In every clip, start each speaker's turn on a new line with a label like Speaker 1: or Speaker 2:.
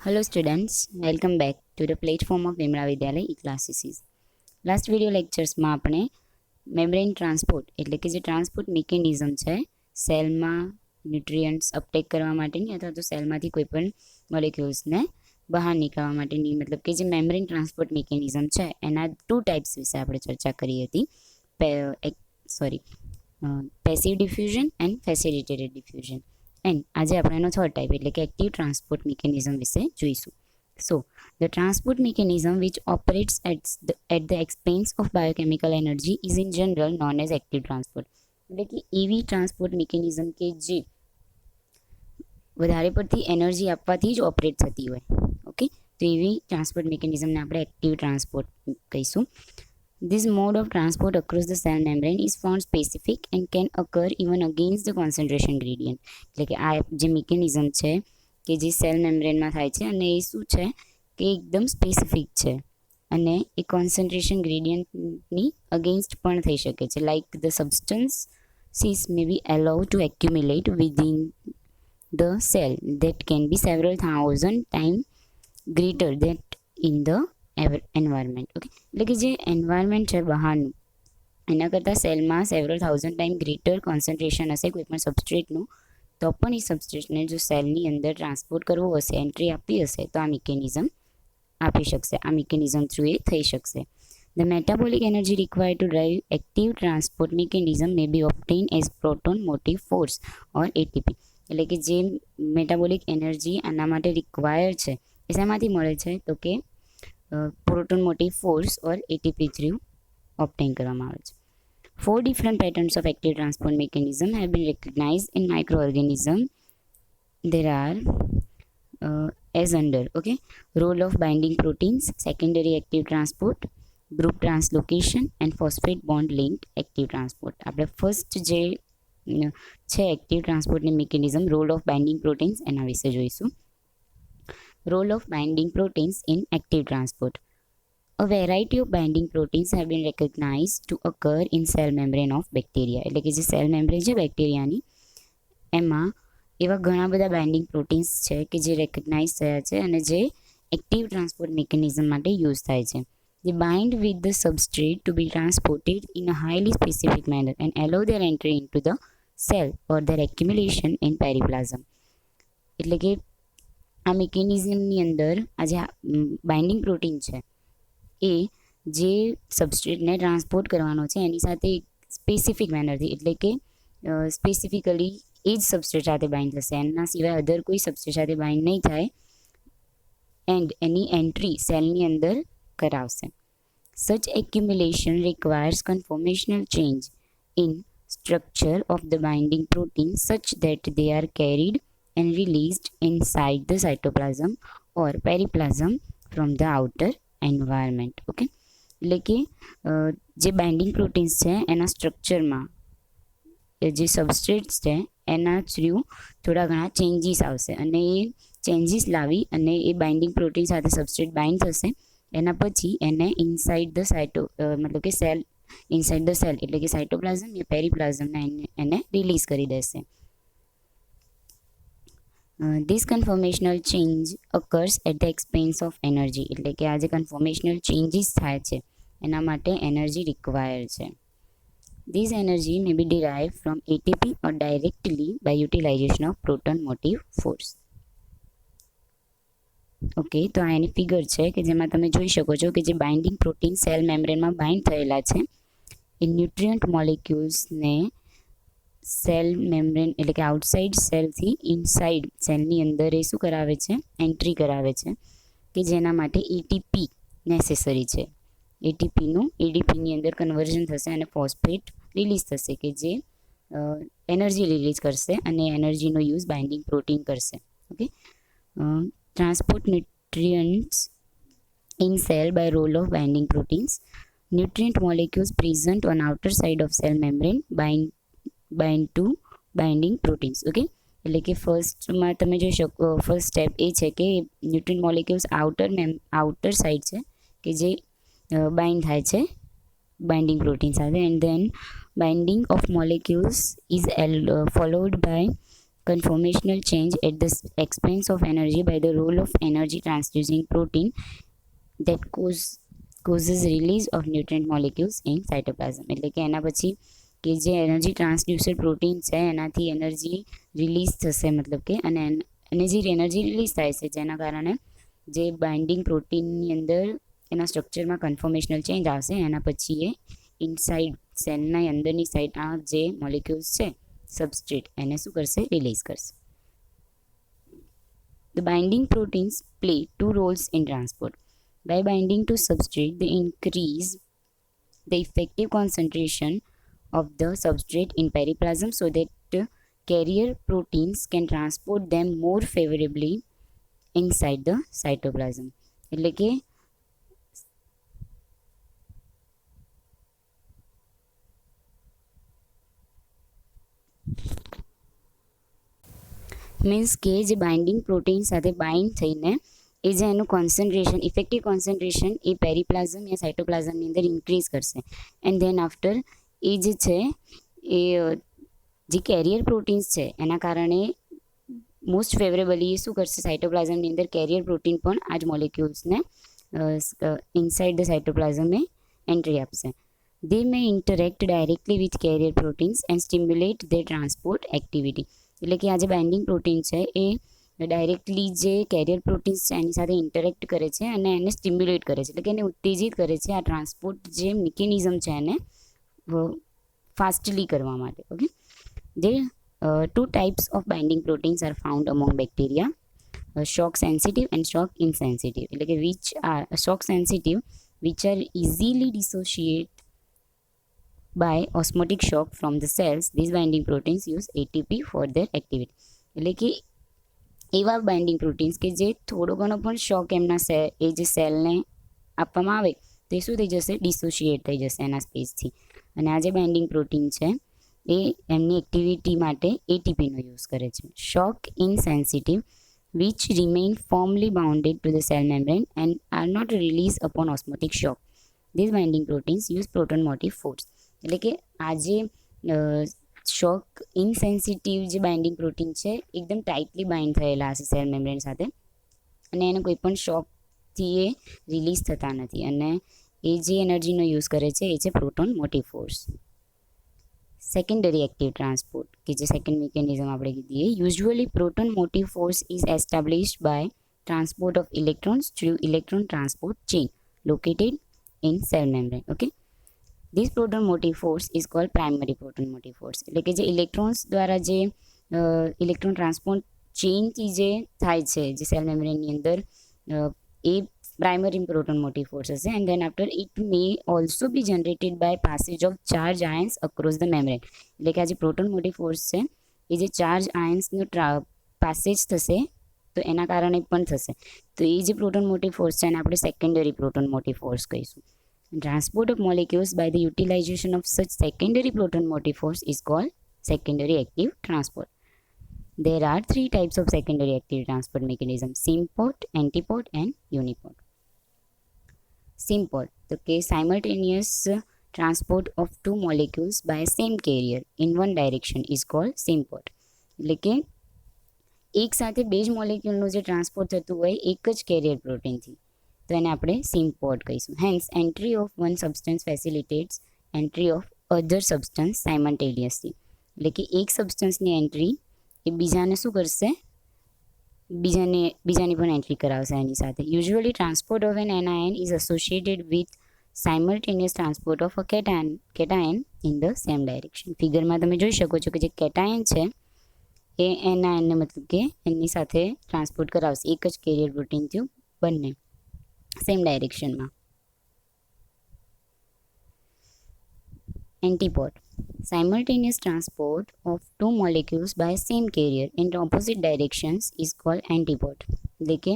Speaker 1: Hello students, welcome back to the platform of Vimla Vidyalaya e-classes. Last video લેક્ચર્સમાં આપણે membrane transport એટલે કે જે ટ્રાન્સપોર્ટ મિકેનિઝમ છે સેલમાં ન્યુટ્રિયન્ટ્સ અપટેક કરવા માટેની અથવા તો સેલમાંથી કોઈ પણ મોલેક્યુલ્સને બહાર નીકળવા માટેની મતલબ કે જે મેમ્બ્રેન ટ્રાન્સપોર્ટ મિકેનિઝમ છે એના 2 ટાઈપ્સ વિશે આપણે ચર્ચા કરી હતી. Passive diffusion and ફેસિલિટેટેડ diffusion. And આજે આપણે એનો થર્ડ ટાઈપ એટલે કે એક્ટિવ ટ્રાન્સપોર્ટ મિકેનિઝમ વિશે જોઈશું. So, the transport mechanism which operates at the expense of biochemical energy is in general known as active transport. એટલે કે એવી ટ્રાન્સપોર્ટ મિકેનિઝમ કે જે વધારે પડતી એનર્જી આપવાથી જ ઓપરેટ થતી હોય. ઓકે, તો એવી ટ્રાન્સપોર્ટ મિકેનિઝમને આપણે એક્ટિવ ટ્રાન્સપોર્ટ કહીશું. This mode of transport across the cell membrane is found specific and can occur even against the concentration gradient. એટલે કે આ જે મિકેનિઝમ છે કે જે સેલ મેમ્બ્રેનમાં થાય છે અને એ શું છે કે એકદમ સ્પેસિફિક છે અને એ કોન્સન્ટ્રેશન ગ્રેડિયન્ટની અગેન્સ્ટ પણ થઈ શકે છે. Like the substances may be allow to accumulate within the cell that can be several thousand time greater that in the environment. Okay, એટલે કે જે એન્વાયરમેન્ટ છે બહારનું એના કરતાં સેલમાં several thousand time greater concentration હશે કોઈ પણ સબસ્ટ્રેટનું, તો પણ એ સબસ્ટ્રેટને જો સેલની અંદર ટ્રાન્સપોર્ટ કરવો હશે, એન્ટ્રી આપવી હશે, તો આ મિકેનિઝમ આપી શકશે. આ મિકેનિઝમ થ્રુ એ થઈ શકશે. The metabolic energy required to drive active transport mechanism may be obtain as proton motive force or ATP. એટલે કે જે મેટાબોલિક એનર્જી આના માટે રિક્વાયર છે એ શેમાંથી મળે છે તો કે proton motive force or ATP through ઓબ્ટેન કરવામાં આવે છે. 4 different patterns of active transport mechanism have been recognized in microorganisms. There are as under, okay, role of binding proteins, secondary active transport, group translocation and phosphate bond linked active transport. આપણે first જે છે active ટ્રાન્સપોર્ટની mechanism role of binding proteins એના વિશે જોઈશું. Role of binding proteins in active transport. A variety of binding proteins have been recognized to occur in cell membrane of bacteria. એટલે કે જે સેલ મેમ્બ્રેન છે બેક્ટેરિયાની એમાં એવા ઘણા બધા બાઇન્ડિંગ પ્રોટીન્સ છે કે જે રેકગ્નાઇઝ થયા છે અને જે એક્ટિવ ટ્રાન્સપોર્ટ મિકેનિઝમ માટે યુઝ થાય છે. They bind with the substrate to be transported in a highly specific manner and allow their entry into the cell or their accumulation in periplasm. એટલે કે આ મિકેનિઝમની અંદર આ જે બાઇન્ડિંગ પ્રોટીન છે એ જે સબસ્ટ્રેટને ટ્રાન્સપોર્ટ કરવાનો છે એની સાથે સ્પેસિફિક મેનરથી એટલે કે સ્પેસિફિકલી એ જ સબસ્ટ્રેટ સાથે બાઇન્ડ થશે, એના સિવાય અધર કોઈ સબસ્ટ્રેટ સાથે બાઇન્ડ નહીં થાય એન્ડ એની એન્ટ્રી સેલની અંદર કરાવશે. Such accumulation requires conformational change in structure of the binding protein such that they are carried and released inside the cytoplasm or periplasm from the outer environment. Okay, એટલે કે જે binding proteins છે એના સ્ટ્રક્ચરમાં જે સબસ્ટ્રેટ્સ છે એના through થોડા ઘણા ચેન્જીસ આવશે અને એ ચેન્જીસ લાવી અને એ બાઇન્ડિંગ પ્રોટીન સાથે સબસ્ટ્રેટ બાઇન્ડ થશે. એના પછી એને ઇનસાઇડ ધ મતલબ કે સેલ ઇનસાઇડ ધ સેલ એટલે કે સાઇટોપ્લાઝમ યા પેરીપ્લાઝમને એને રિલીઝ કરી દેશે. This conformational change occurs at the expense of energy. એટલે કે આ જે કન્ફોર્મેશનલ ચેન્જીસ થાય છે એના માટે એનર્જી રિક્વાયર છે. This energy may be derived from ATP or directly by utilization of proton motive force. Okay, તો આ એની ફિગર છે કે જેમાં તમે જોઈ શકો છો કે જે બાઇન્ડિંગ પ્રોટીન સેલ મેમ્બ્રેનમાં બાઇન્ડ થયેલા છે એ ન્યુટ્રિયન્ટ મોલેક્યુલ્સને સેલ મેમ્બ્રેન એટલે કે આઉટસાઇડ સેલથી ઇનસાઇડ સેલની અંદર એ શું કરાવે છે એન્ટ્રી કરાવે છે કે જેના માટે એટીપી નેસેસરી છે. એટીપીનું એડીપીની અંદર કન્વર્ઝન થશે અને ફોસ્ફેટ રિલીઝ થશે કે જે એનર્જી રિલીઝ કરશે અને એનર્જીનો યુઝ બાઇન્ડિંગ પ્રોટીન કરશે. Okay, transport nutrients in cell by role of binding proteins. Nutrient molecules present on outer side of cell membrane bind to binding proteins. Okay, એટલે કે ફર્સ્ટમાં તમે જોઈ શકો ફર્સ્ટ સ્ટેપ એ છે કે ન્યુટ્રિયન્ટ મોલેક્યુલ્સ આઉટર સાઇડ છે કે જે બાઇન્ડ થાય છે બાઇન્ડિંગ પ્રોટીન સાથે and then binding of molecules is followed by conformational change at the expense of energy by the role of energy transducing protein that causes release of nutrient molecules in cytoplasm. એટલે કે એના પછી કે જે energy transducer protein છે એનાથી energy release થશે, મતલબ કે અને જે એનર્જી રિલીઝ થાય છે જેના કારણે જે બાઇન્ડિંગ પ્રોટીનની અંદર એના સ્ટ્રક્ચરમાં કન્ફર્મેશનલ ચેન્જ આવશે. એના પછી એ ઇનસાઇડ સેલના અંદરની સાઈડ આ જે મોલિક્યુલ્સ છે સબસ્ટ્રેટ એને શું કરશે, રિલીઝ કરશે. The binding proteins play two roles in transport. By binding to substrate, they increase the effective concentration of the substrate in periplasm so that carrier proteins can transport them more favorably inside the cytoplasm. એટલે કે means કે જે binding protein સાથે bind થઈને એ જે એનું concentration, effective concentration એ પેરીપ્લાઝમ યા સાઇટોપ્લાઝમની અંદર increase કરશે. એન્ડ ધેન આફ્ટર એ જે છે એ જે કેરિયર પ્રોટીન્સ છે એના કારણે મોસ્ટ ફેવરેબલી એ શું કરશે, સાઇટોપ્લાઝમની અંદર કેરિયર પ્રોટીન પણ આ જ મોલિક્યુલ્સને ઇનસાઇડ ધ સાઇટોપ્લાઝમે એન્ટ્રી આપશે. They may interact directly with carrier proteins and stimulate their transport activity. એટલે કે આ જે બાઇન્ડિંગ પ્રોટીન છે એ ડાયરેક્ટલી જે કેરિયર પ્રોટીન્સ છે એની સાથે ઇન્ટરેક્ટ કરે છે અને એને સ્ટિમ્યુલેટ કરે છે, એટલે કે એને ઉત્તેજિત કરે છે આ ટ્રાન્સપોર્ટ જે મિકેનિઝમ છે એને ફાસ્ટલી કરવા માટે. ઓકે, જે two types of binding proteins are found among bacteria, shock sensitive and shock insensitive. એટલે કે which are shock sensitive, which are easily dissociate by osmotic shock from the cells. These binding proteins use ATP for their activity. એટલે કે એવા binding proteins કે જે થોડો ઘણો પણ શોક એમના એ જે સેલને આપવામાં આવે તો એ શું થઈ જશે, ડિસોશિએટ થઈ જશે એના સ્પેસથી. અને આ જે બાઇન્ડિંગ પ્રોટીન છે એ એમની એક્ટિવિટી માટે એટીપીનો યુઝ કરે છે. શોક ઇનસેન્સિટિવ which remain firmly bounded to the cell membrane and are not released upon osmotic shock. These binding proteins use proton motive force. એટલે કે આ જે શોક ઇનસેન્સિટિવ જે બાઇન્ડિંગ પ્રોટીન છે એકદમ ટાઇટલી બાઇન્ડ થયેલા હશે સેલ મેમ્બ્રેન સાથે અને એને કોઈ પણ શોકથી એ રિલીઝ થતા નથી અને એ જે એનર્જીનો યુઝ કરે છે એ છે proton motive force. Secondary active transport કે જે સેકન્ડ મિકેનિઝમ આપણે કીધી, usually proton motive force is established by transport of electrons through electron transport chain located in cell membrane. Okay, This proton motive force is called primary proton motive force. એટલે કે જે electrons દ્વારા જે electron transport ચેઇનથી જે થાય છે જે cell મેમ્બ્રેનની અંદર એ પ્રાઇમરી પ્રોટોન મોટિવ ફોર્સ હશે. And then after it may also be generated by passage of charge ions across the membrane. એટલે કે આ જે પ્રોટોન મોટિવ ફોર્સ છે એ જે ચાર્જ આયન્સનો પાસેજ થશે તો એના કારણે પણ થશે. તો એ જે પ્રોટોન મોટિવ ફોર્સ છે એને આપણે સેકન્ડરી પ્રોટોન મોટિવ ફોર્સ કહીશું. Transport of molecules by the utilization of such secondary proton motive force is called secondary active transport. There are three types of secondary active transport mechanisms: symport, antiport and uniport. Symport, the simultaneous transport of two molecules by a same carrier in one direction is called symport. એટલે કે એક સાથે બે જ મોલેક્યુલનું જે transport થતું હોય એક જ કેરિયર પ્રોટીનથી તો એને આપણે સિમ્પોર્ટ કહીશું. Hence entry of one substance facilitates entry of other substance simultaneously. એટલે કે એક સબસ્ટન્સની એન્ટ્રી એ બીજાને શું કરશે, બીજાની પણ એન્ટ્રી કરાવશે એની સાથે. Usually transport of an anion is associated with simultaneous transport of a cation in the same direction. ફિગરમાં તમે જોઈ શકો છો કે જે કેટાયન છે એ એનાયનને મતલબ કે એની સાથે ટ્રાન્સપોર્ટ કરાવશે એક જ કેરિયર પ્રોટીનથી બંને same ડાયરેક્શનમાં. Antiport, simultaneous transport of two molecules by same carrier in opposite directions is called antiport. એટલે કે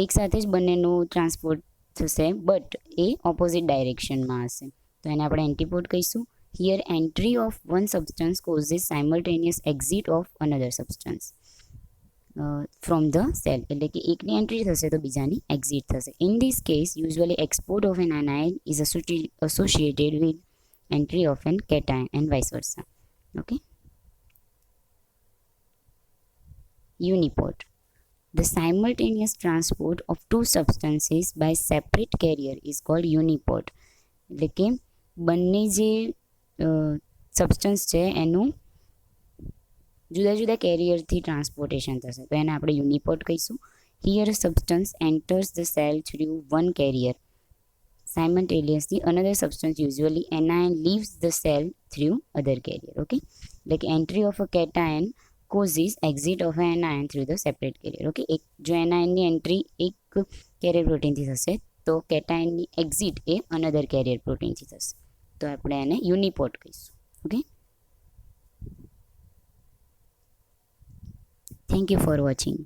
Speaker 1: એક સાથે જ બંનેનું ટ્રાન્સપોર્ટ થશે બટ એ ઓપોઝિટ ડાયરેક્શનમાં હશે તો એને આપણે એન્ટીપોર્ટ કહીશું. Here entry of one substance causes simultaneous exit of another substance from the cell. એટલે કે એકની એન્ટ્રી થશે તો બીજાની એક્ઝિટ થશે. In this case usually export of an anion is associated with entry of an cation and vice versa. Okay, uniport. The simultaneous transport of two substances by separate carrier is called uniport. એટલે કે બંને જે substance છે એનું જુદા જુદા કેરિયરથી transportation થશે તો એને આપણે યુનિપોર્ટ કહીશું. Here substance enters the cell through one carrier. Simultaneously another substance usually anion leaves the cell through other carrier. Okay, એટલે કે entry of a cation causes exit of an anion through the separate carrier. Okay, એક જો એનાયનની entry એક carrier પ્રોટીનથી થશે તો કેટાયનની એક્ઝિટ એ અનધર કેરિયર પ્રોટીનથી થશે તો આપણે એને યુનિપોર્ટ કહીશું. Okay, thank you for watching.